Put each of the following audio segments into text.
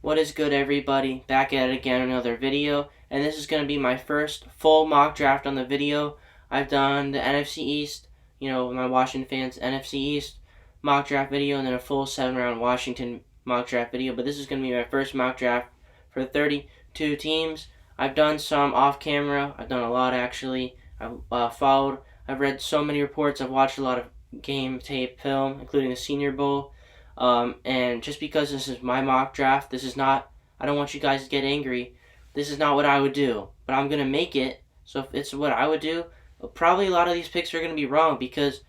What is good, everybody? Back at it again, another video, and this is going to be my first full mock draft on the video. I've done the NFC East, my Washington fans, NFC East mock draft video, and then a full 7-round Washington mock draft video, but this is going to be my first mock draft for 32 teams. I've done some off camera. I've done a lot, actually. I've read so many reports. I've watched a lot of game tape film, including the Senior Bowl. And just because this is my mock draft, I don't want you guys to get angry. This is not what I would do, but I'm going to make it. So if it's what I would do, probably a lot of these picks are going to be wrong because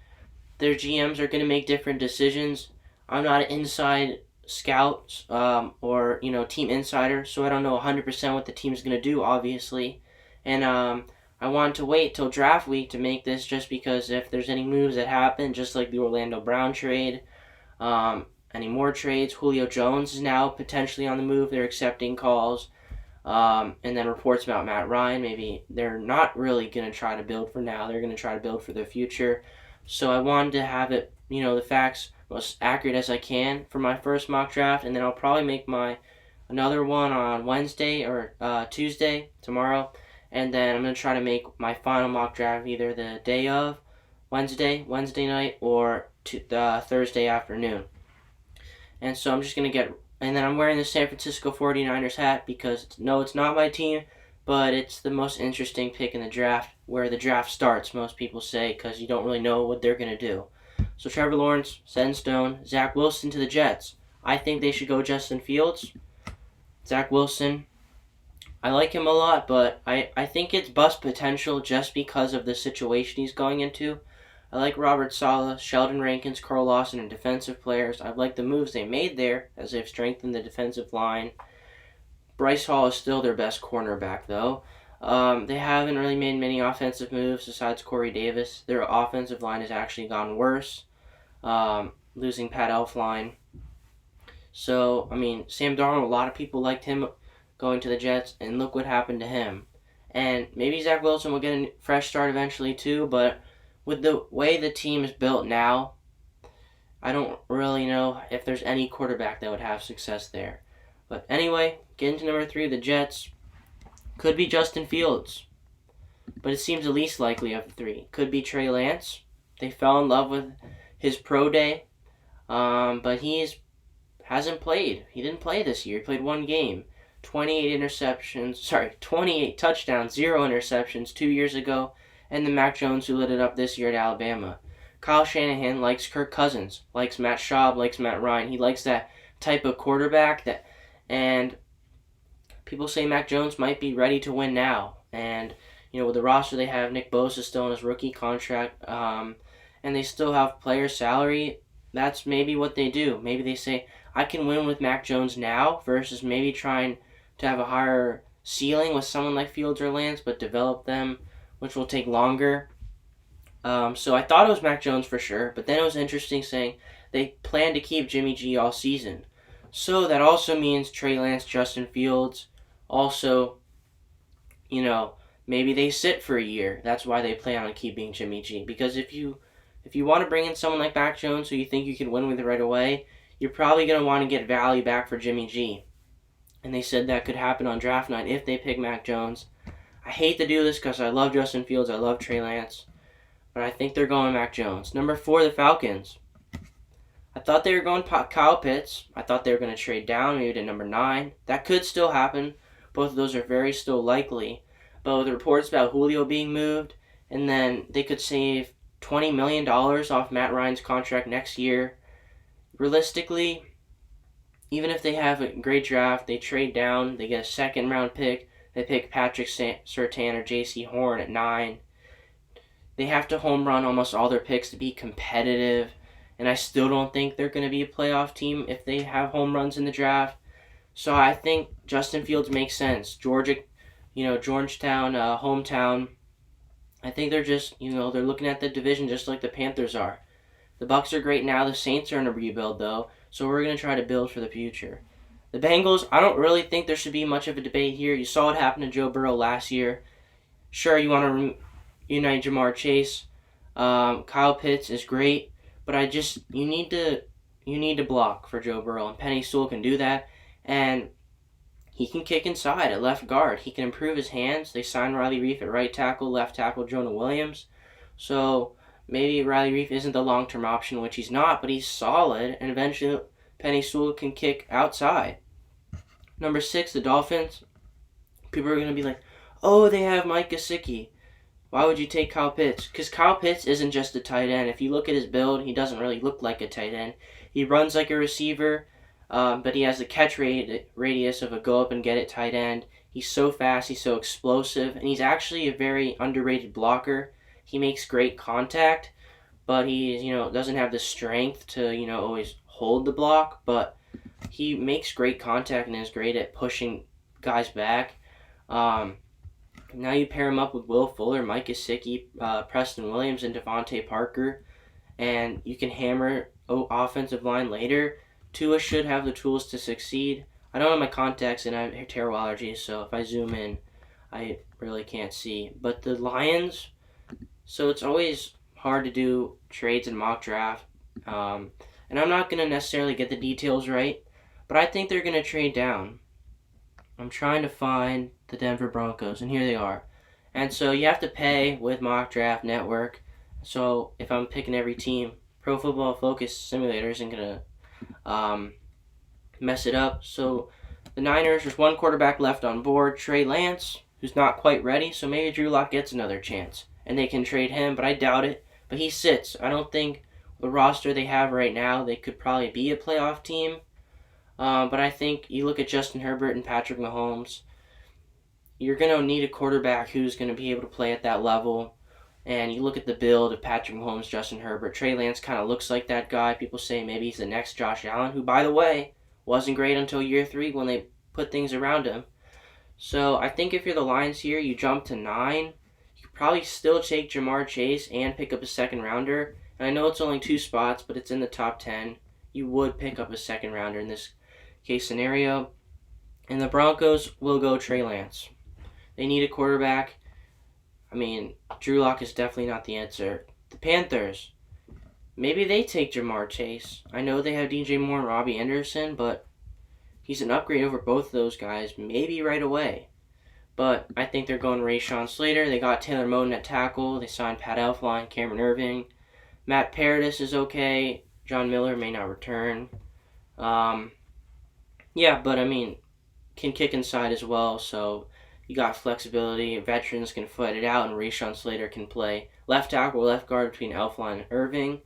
their GMs are going to make different decisions. I'm not an inside scout or team insider, so I don't know 100% what the team's going to do, obviously. And I wanted to wait till draft week to make this just because if there's any moves that happen, just like the Orlando Brown trade, any more trades. Julio Jones is now potentially on the move. They're accepting calls. And then reports about Matt Ryan. Maybe they're not really going to try to build for now. They're going to try to build for the future. So I wanted to have it, the facts most accurate as I can for my first mock draft. And then I'll probably make another one on Wednesday or Tuesday, tomorrow. And then I'm going to try to make my final mock draft either the day of Wednesday night, or Thursday afternoon. And so I'm just going to and then I'm wearing the San Francisco 49ers hat because, no, it's not my team, but it's the most interesting pick in the draft, where the draft starts, most people say, because you don't really know what they're going to do. So Trevor Lawrence, set in stone. Zach Wilson to the Jets. I think they should go Justin Fields. Zach Wilson, I like him a lot, but I think it's bust potential just because of the situation he's going into. I like Robert Saleh, Sheldon Rankins, Carl Lawson, and defensive players. I like the moves they made there, as they've strengthened the defensive line. Bryce Hall is still their best cornerback, though. They haven't really made many offensive moves besides Corey Davis. Their offensive line has actually gone worse, losing Pat Elflein. So, Sam Darnold, a lot of people liked him going to the Jets, and look what happened to him. And maybe Zach Wilson will get a fresh start eventually, too, but with the way the team is built now, I don't really know if there's any quarterback that would have success there. But anyway, getting to number 3, the Jets. Could be Justin Fields, but it seems the least likely of the 3. Could be Trey Lance. They fell in love with his pro day, but hasn't played. He didn't play this year. He played one game. 28 touchdowns, 0 interceptions 2 years ago. And the Mac Jones who lit it up this year at Alabama. Kyle Shanahan likes Kirk Cousins, likes Matt Schaub, likes Matt Ryan. He likes that type of quarterback. And people say Mac Jones might be ready to win now. And, with the roster they have, Nick Bosa still in his rookie contract, and they still have player salary. That's maybe what they do. Maybe they say, I can win with Mac Jones now versus maybe trying to have a higher ceiling with someone like Fields or Lance, but develop them, which will take longer. So I thought it was Mac Jones for sure, but then it was interesting saying they plan to keep Jimmy G all season. So that also means Trey Lance, Justin Fields. Also, maybe they sit for a year. That's why they plan on keeping Jimmy G. Because if you want to bring in someone like Mac Jones who you think you can win with right away, you're probably going to want to get value back for Jimmy G. And they said that could happen on draft night if they pick Mac Jones. I hate to do this because I love Justin Fields, I love Trey Lance, but I think they're going Mac Jones. Number 4, the Falcons. I thought they were going Kyle Pitts. I thought they were going to trade down, maybe to number 9. That could still happen. Both of those are very still likely. But with reports about Julio being moved, and then they could save $20 million off Matt Ryan's contract next year. Realistically, even if they have a great draft, they trade down, they get a second-round pick, they pick Patrick Surtain or J.C. Horn at 9. They have to home run almost all their picks to be competitive, and I still don't think they're going to be a playoff team if they have home runs in the draft. So I think Justin Fields makes sense. Georgetown, hometown. I think they're just, they're looking at the division just like the Panthers are. The Bucs are great now. The Saints are in a rebuild, though, so we're going to try to build for the future. The Bengals, I don't really think there should be much of a debate here. You saw what happened to Joe Burrow last year. Sure, you want to reunite Jamar Chase. Kyle Pitts is great, but you need to block for Joe Burrow, and Penny Sewell can do that. And he can kick inside at left guard. He can improve his hands. They signed Riley Reiff at right tackle, left tackle Jonah Williams. So maybe Riley Reiff isn't the long-term option, which he's not, but he's solid, and eventually Penei Sewell can kick outside. Number 6, the Dolphins. People are going to be like, oh, they have Mike Gesicki. Why would you take Kyle Pitts? Because Kyle Pitts isn't just a tight end. If you look at his build, he doesn't really look like a tight end. He runs like a receiver, but he has the catch radius of a go-up-and-get-it tight end. He's so fast, he's so explosive, and he's actually a very underrated blocker. He makes great contact, but he doesn't have the strength to always hold the block, but he makes great contact and is great at pushing guys back. Now you pair him up with Will Fuller, Mike Gesicki, Preston Williams, and Devontae Parker, and you can hammer offensive line later. Tua should have the tools to succeed. I don't have my contacts and I have terrible allergies, so if I zoom in, I really can't see. But the Lions, so it's always hard to do trades and mock draft, and I'm not going to necessarily get the details right, but I think they're going to trade down. I'm trying to find the Denver Broncos, and here they are. And so you have to pay with Mock Draft Network. So if I'm picking every team, Pro Football Focus Simulator isn't going to mess it up. So the Niners, there's one quarterback left on board, Trey Lance, who's not quite ready. So maybe Drew Lock gets another chance, and they can trade him, but I doubt it. But he sits. I don't think the roster they have right now, they could probably be a playoff team. But I think you look at Justin Herbert and Patrick Mahomes, you're going to need a quarterback who's going to be able to play at that level. And you look at the build of Patrick Mahomes, Justin Herbert. Trey Lance kind of looks like that guy. People say maybe he's the next Josh Allen, who, by the way, wasn't great until year 3 when they put things around him. So I think if you're the Lions here, you jump to 9. You could probably still take Jamar Chase and pick up a second rounder. And I know it's only 2 spots, but it's in the top 10. You would pick up a second rounder in this case scenario. And the Broncos will go Trey Lance. They need a quarterback. I mean, Drew Lock is definitely not the answer. The Panthers, maybe they take Jamar Chase. I know they have DJ Moore and Robbie Anderson, but he's an upgrade over both of those guys, maybe right away. But I think they're going Rashawn Slater. They got Taylor Moton at tackle. They signed Pat Elflein, Cameron Irving. Matt Paradis is okay. John Miller may not return. Yeah, but I mean, can kick inside as well, so you got flexibility. Veterans can fight it out, and Rashawn Slater can play left tackle or left guard between Elflein and Irving.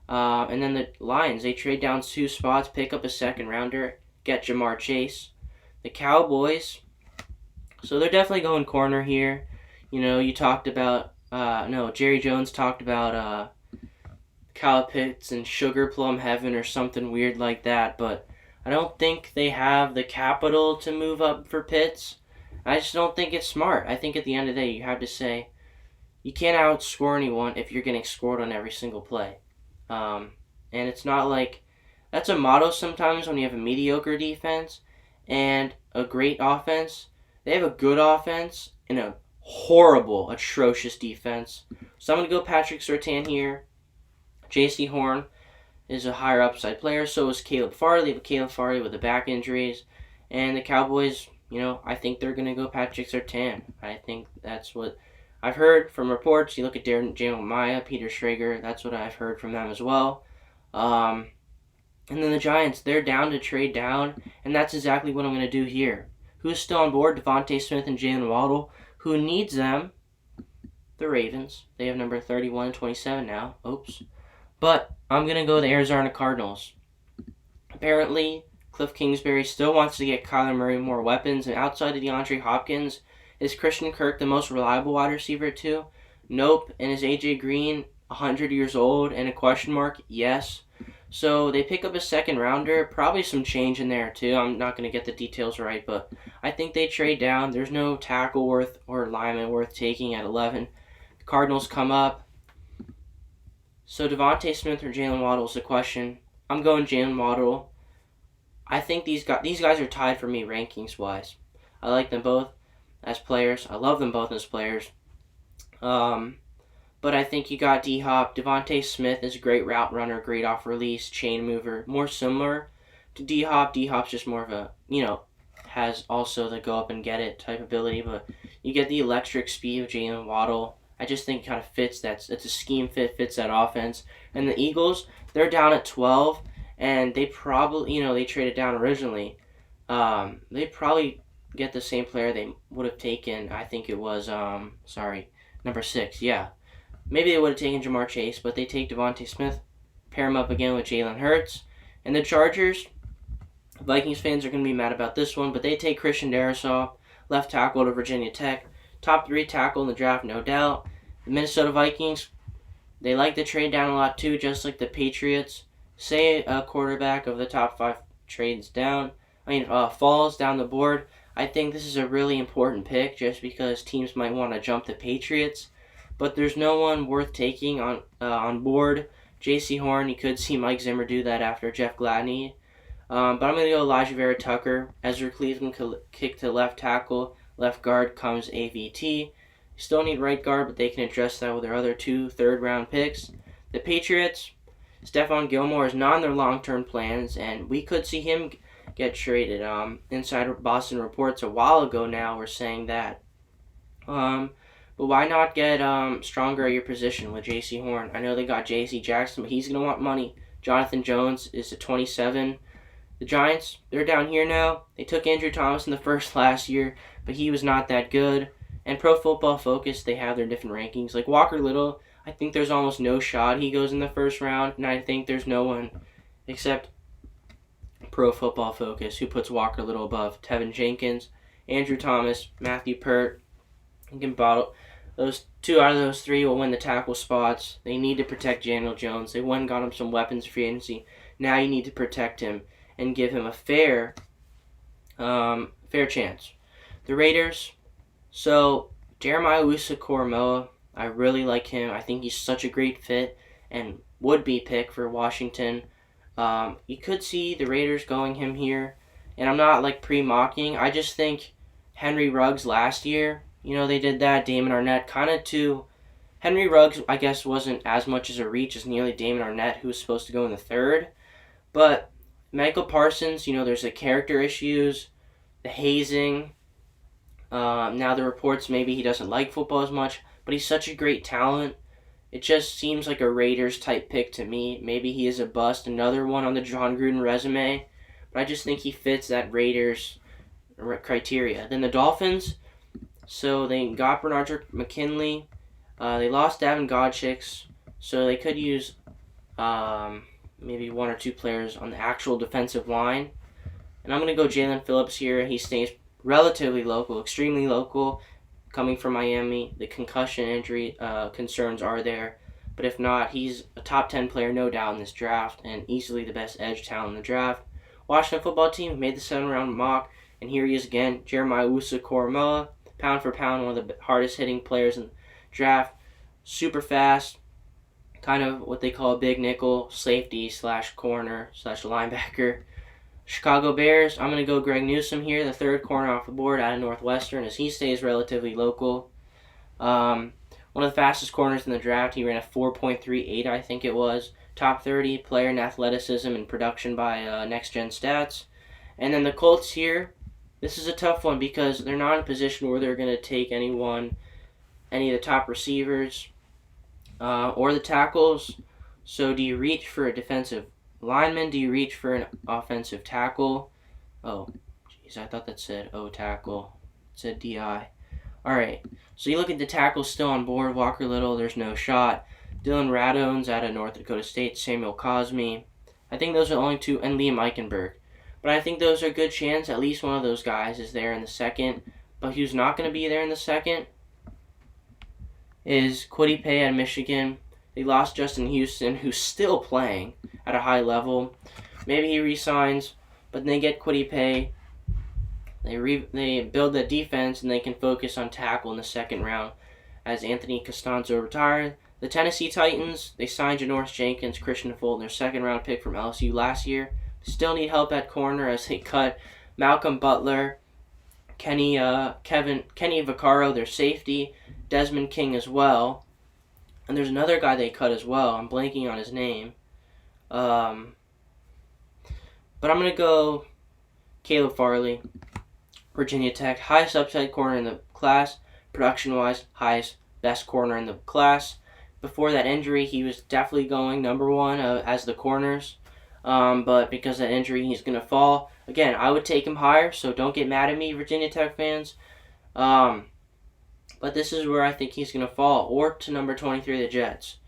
And then the Lions, they trade down 2 spots, pick up a second rounder, get Jamar Chase. The Cowboys, so they're definitely going corner here. You talked about, Jerry Jones talked about Kyle Pitts and Sugar Plum Heaven or something weird like that, but I don't think they have the capital to move up for Pitts. I just don't think it's smart. I think at the end of the day, you have to say, you can't outscore anyone if you're getting scored on every single play. And it's not like, that's a motto sometimes when you have a mediocre defense and a great offense. They have a good offense and a horrible, atrocious defense. So I'm going to go Patrick Surtain here. J.C. Horn is a higher upside player. So is Caleb Farley, but Caleb Farley with the back injuries. And the Cowboys, I think they're going to go Patrick Surtain. I think that's what I've heard from reports. You look at Jalen Maya, Peter Schrager, that's what I've heard from them as well. And then the Giants, they're down to trade down, and that's exactly what I'm going to do here. Who's still on board? Devontae Smith and Jalen Waddle. Who needs them? The Ravens. They have number 31 and 27 now. Oops. But I'm going to go the Arizona Cardinals. Apparently, Cliff Kingsbury still wants to get Kyler Murray more weapons, and outside of DeAndre Hopkins, is Christian Kirk the most reliable wide receiver too? Nope. And is AJ Green 100 years old and a question mark? Yes. So they pick up a second rounder, probably some change in there too. I'm not going to get the details right, but I think they trade down. There's no tackle worth or lineman worth taking at 11. The Cardinals come up. So Devontae Smith or Jalen Waddle is the question. I'm going Jalen Waddle. I think these guys are tied for me rankings-wise. I like them both as players. I love them both as players. But I think you got D-Hop. Devontae Smith is a great route runner, great off-release, chain mover. More similar to D-Hop. D-Hop's just more of a, has also the go up and get it type ability, but you get the electric speed of Jalen Waddle. I just think it kind of fits that. It's a scheme fits that offense. And the Eagles, they're down at 12, and they probably, they traded down originally. They probably get the same player they would have taken. I think it was, number 6. Yeah, maybe they would have taken Jamar Chase, but they take Devontae Smith, pair him up again with Jalen Hurts, and the Chargers. Vikings fans are going to be mad about this one, but they take Christian Darrisaw, left tackle to Virginia Tech. Top 3 tackle in the draft, no doubt. The Minnesota Vikings, they like to trade down a lot too, just like the Patriots. Say a quarterback of the top 5 falls down the board. I think this is a really important pick just because teams might want to jump the Patriots. But there's no one worth taking on board. J.C. Horn, you could see Mike Zimmer do that after Jeff Gladney. But I'm going to go Elijah Vera Tucker. Ezra Cleveland kick to left tackle. Left guard comes AVT. Still need right guard, but they can address that with their other 2 third-round picks. The Patriots, Stephon Gilmore is not in their long-term plans, and we could see him get traded. Insider Boston reports a while ago now were saying that. But why not get stronger at your position with J.C. Horn? I know they got J.C. Jackson, but he's going to want money. Jonathan Jones is at 27. The Giants, they're down here now. They took Andrew Thomas in the first last year, but he was not that good. And Pro Football Focus, they have their different rankings. Like Walker Little, I think there's almost no shot he goes in the first round, and I think there's no one except Pro Football Focus who puts Walker Little above Tevin Jenkins, Andrew Thomas, Matthew Pert. You can bottle those 2 out of those 3 will win the tackle spots. They need to protect Daniel Jones. They went and got him some weapons free agency. Now you need to protect him and give him a fair chance. The Raiders, so Jeremiah Owusu-Koramoah, I really like him. I think he's such a great fit and would be pick for Washington. You could see the Raiders going him here, and I'm not pre-mocking. I just think Henry Ruggs last year, they did that. Damon Arnett kind of too. Henry Ruggs, I guess, wasn't as much as a reach as nearly Damon Arnett, who was supposed to go in the 3rd, but Michael Parsons, there's the character issues, the hazing. Now the reports maybe he doesn't like football as much, but he's such a great talent. It just seems like a Raiders type pick to me. Maybe he is a bust, another one on the John Gruden resume, but I just think he fits that Raiders criteria. Then the Dolphins, so they got Bernard McKinley. They lost Davin Godchicks, so they could use maybe 1 or 2 players on the actual defensive line. And I'm going to go Jalen Phillips here. He stays relatively local, extremely local, coming from Miami. The concussion injury concerns are there. But if not, he's a top 10 player, no doubt, in this draft, and easily the best edge talent in the draft. Washington football team made the 7th-round mock, and here he is again, Jeremiah Owusu-Koramoah, pound for pound, one of the hardest-hitting players in the draft. Super fast. Kind of what they call a big nickel, safety / corner / linebacker. Chicago Bears, I'm going to go Greg Newsome here, the 3rd corner off the board out of Northwestern, as he stays relatively local. One of the fastest corners in the draft. He ran a 4.38, I think it was. Top 30 player in athleticism and production by Next Gen Stats. And then the Colts here, this is a tough one because they're not in a position where they're going to take any of the top receivers or the tackles. So do you reach for a defensive lineman? Do you reach for an offensive tackle? Oh, jeez, I thought that said O tackle. It said DI. Alright, so you look at the tackles still on board. Walker Little, there's no shot. Dylan Radones out of North Dakota State. Samuel Cosme. I think those are the only 2, and Liam Eichenberg. But I think those are a good chance. At least one of those guys is there in the 2nd. But who's not going to be there in the 2nd is Kwity Paye at Michigan. They lost Justin Houston, who's still playing at a high level. Maybe he resigns, but then they get Kwity Paye. They build the defense, and they can focus on tackle in the 2nd round as Anthony Costanzo retired. The Tennessee Titans, they signed Janoris Jenkins, Christian Fulton, their 2nd-round pick from LSU last year. Still need help at corner as they cut Malcolm Butler, Kenny Vaccaro, their safety, Desmond King as well. And there's another guy they cut as well. I'm blanking on his name. But I'm going to go Caleb Farley. Virginia Tech, highest upside corner in the class. Production-wise, best corner in the class. Before that injury, he was definitely going number one as the corners. But because of that injury, he's going to fall. Again, I would take him higher, so don't get mad at me, Virginia Tech fans. But this is where I think he's going to fall. Or to number 23, the Jets.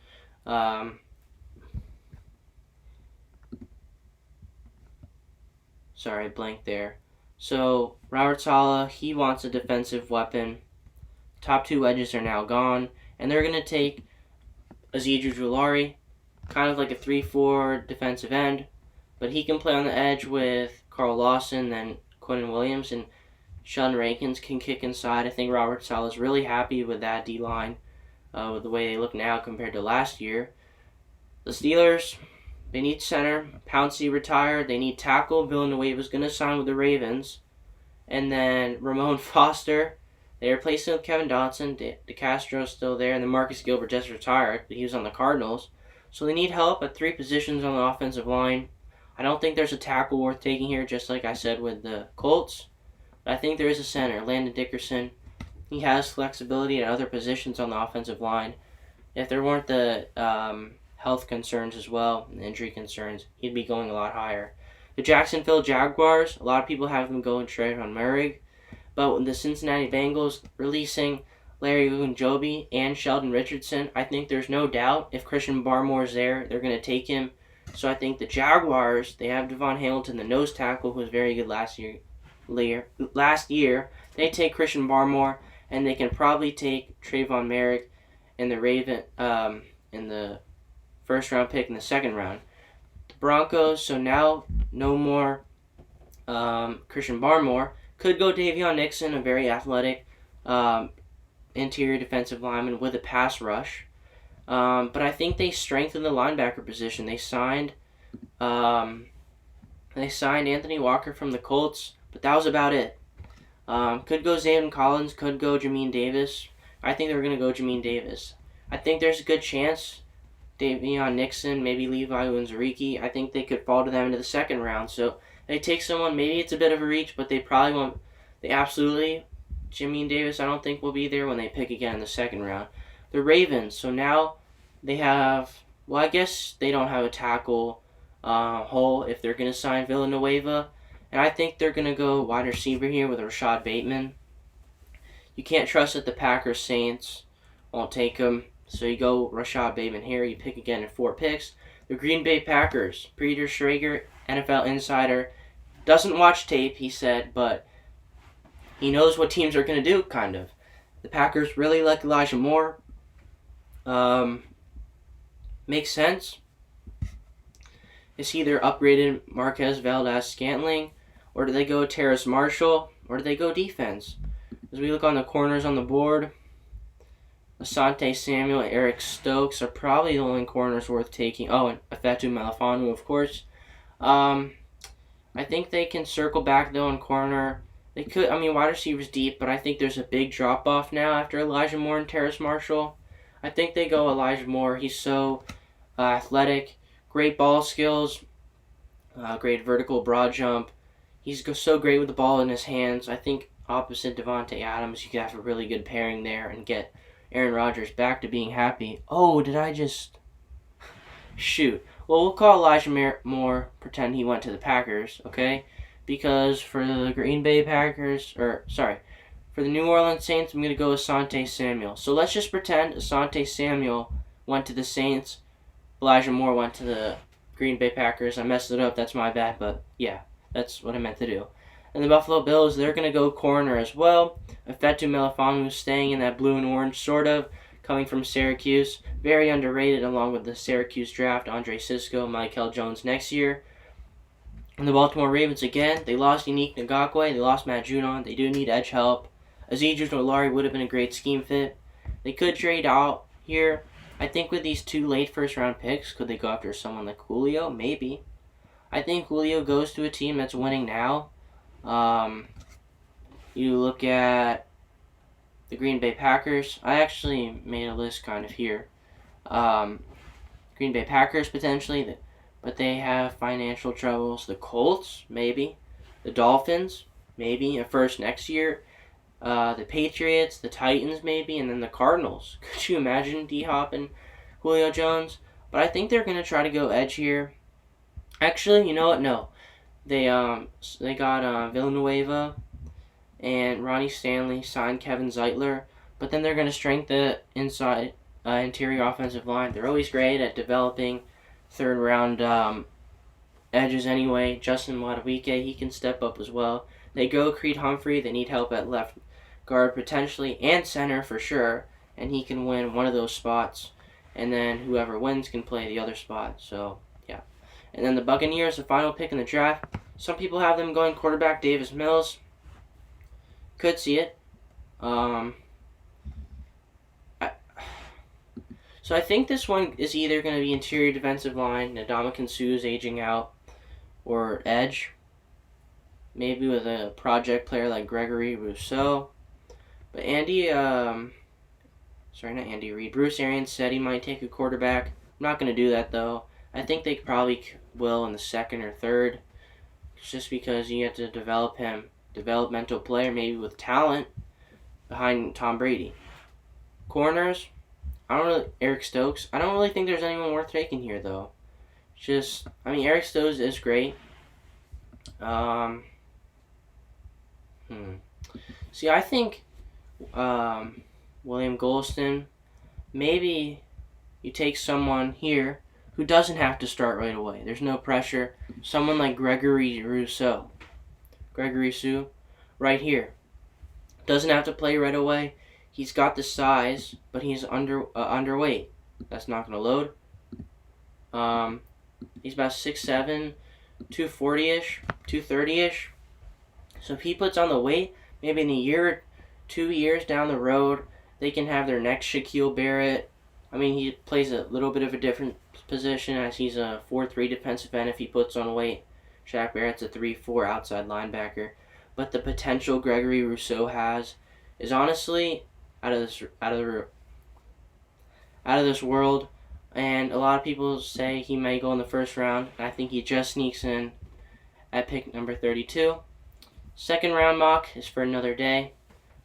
Sorry, I blanked there. So, Robert Saleh, he wants a defensive weapon. Top two edges are now gone. And they're going to take Azeez Ojulari, kind of like a 3-4 defensive end. But he can play on the edge with Carl Lawson, then Quinnen Williams, and Sheldon Rankins can kick inside. I think Robert Saleh is really happy with that D-line, with the way they look now compared to last year. The Steelers, they need center. Pouncey retired. They need tackle. Villanueva's going to sign with the Ravens. And then Ramon Foster, they replaced him with Kevin Dotson. DeCastro's still there. And then Marcus Gilbert just retired, but he was on the Cardinals. So they need help at 3 positions on the offensive line. I don't think there's a tackle worth taking here, just like I said with the Colts. But I think there is a center, Landon Dickerson. He has flexibility at other positions on the offensive line. If there weren't the health concerns as well, and injury concerns, he'd be going a lot higher. The Jacksonville Jaguars, a lot of people have them going Trayvon Merrick, but with the Cincinnati Bengals releasing Larry Ogunjobi and Sheldon Richardson, I think there's no doubt if Christian Barmore's there, they're going to take him. So I think the Jaguars, they have Devon Hamilton, the nose tackle, who was very good last year. They take Christian Barmore, and they can probably take Trayvon Merrick in the first round pick in the second round. The Broncos, so now no more Christian Barmore. Could go Davion Nixon, a very athletic interior defensive lineman with a pass rush. But I think they strengthened the linebacker position. They signed Anthony Walker from the Colts, but that was about it. Could go Zayden Collins, could go Jamin Davis. I think they're going to go Jamin Davis. I think there's a good chance Davion Nixon, maybe Levi Unzariki, I think they could fall to them into the second round. So they take someone, maybe it's a bit of a reach, but they probably won't. Jamin Davis, I don't think will be there when they pick again in the second round. The Ravens, so now they have, well, I guess they don't have a tackle hole if they're going to sign Villanueva. And I think they're going to go wide receiver here with Rashad Bateman. You can't trust that the Packers Saints won't take him. So you go Rashad Bateman here. You pick again in 4 picks. The Green Bay Packers. Peter Schrager, NFL insider, doesn't watch tape, he said, but he knows what teams are going to do, kind of. The Packers really like Elijah Moore. Makes sense. Is he either upgraded Marquez Valdez-Scantling, or do they go Terrace Marshall, or do they go defense? As we look on the corners on the board, Asante Samuel and Eric Stokes are probably the only corners worth taking. Oh, and Ifeatu Melifonwu, of course. I think they can circle back, though, in corner. They could, wide receivers deep, but I think there's a big drop-off now after Elijah Moore and Terrace Marshall. I think they go Elijah Moore. He's so athletic, great ball skills, great vertical broad jump. He's so great with the ball in his hands. I think opposite Devontae Adams, you could have a really good pairing there and get Aaron Rodgers back to being happy. Oh, did I just... Shoot. Well, we'll call Elijah Moore, pretend he went to the Packers, okay? Because for the Green Bay Packers, for the New Orleans Saints, I'm going to go Asante Samuel. So let's just pretend Asante Samuel went to the Saints, Elijah Moore went to the Green Bay Packers. I messed it up, that's my bad, but yeah, that's what I meant to do. And the Buffalo Bills, they're going to go corner as well. Ifeatu Melifonwu staying in that blue and orange, sort of, coming from Syracuse. Very underrated along with the Syracuse draft, Andre Sisco, Michael Jones next year. And the Baltimore Ravens, again, they lost Unique Ngakoue, they lost Matt Judon, they do need edge help. Azeez Ojulari would have been a great scheme fit. They could trade out here. I think with these 2 late first-round picks, could they go after someone like Julio? Maybe. I think Julio goes to a team that's winning now. You look at the Green Bay Packers. I actually made a list kind of here. Green Bay Packers, potentially, but they have financial troubles. The Colts, maybe. The Dolphins. maybe a first next year. The Patriots, the Titans maybe, and then the Cardinals. Could you imagine D-Hop and Julio Jones? But I think they're going to try to go edge here. Actually, you know what? No. They got Villanueva and Ronnie Stanley signed Kevin Zeitler, but then they're going to strengthen the inside interior offensive line. They're always great at developing third round edges anyway. Justin Madubuike, he can step up as well. They go Creed Humphrey. They need help at left guard potentially and center for sure, and he can win one of those spots. And then whoever wins can play the other spot. So yeah. And then the Buccaneers, the final pick in the draft. Some people have them going quarterback Davis Mills. Could see it. So I think this one is either going to be interior defensive line, Ndamukong Suh's aging out, or edge. Maybe with a project player like Gregory Rousseau. But Bruce Arians said he might take a quarterback. I'm not going to do that though. I think they probably will in the second or third. Just because you have to develop him. Developmental player, maybe with talent, behind Tom Brady. Corners, Eric Stokes. I don't really think there's anyone worth taking here though. Eric Stokes is great. See, I think William Golston, maybe you take someone here who doesn't have to start right away. There's no pressure. Someone like Gregory Rousseau. Gregory Sue, right here. Doesn't have to play right away. He's got the size, but he's underweight. That's not going to load. He's about 6'7", 240-ish, 230-ish. So if he puts on the weight, maybe in a year or 2 years down the road, they can have their next Shaquille Barrett. He plays a little bit of a different position as he's a 4-3 defensive end if he puts on weight. Shaq Barrett's a 3-4 outside linebacker. But the potential Gregory Rousseau has is honestly out of this world. And a lot of people say he may go in the first round. I think he just sneaks in at pick number 32. Second round mock is for another day.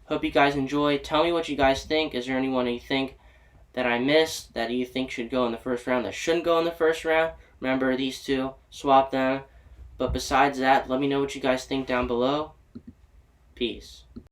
Hope you guys enjoy. Tell me what you guys think. Is there anyone you think that I missed that you think should go in the first round that shouldn't go in the first round? Remember these two. Swap them. But besides that, let me know what you guys think down below. Peace.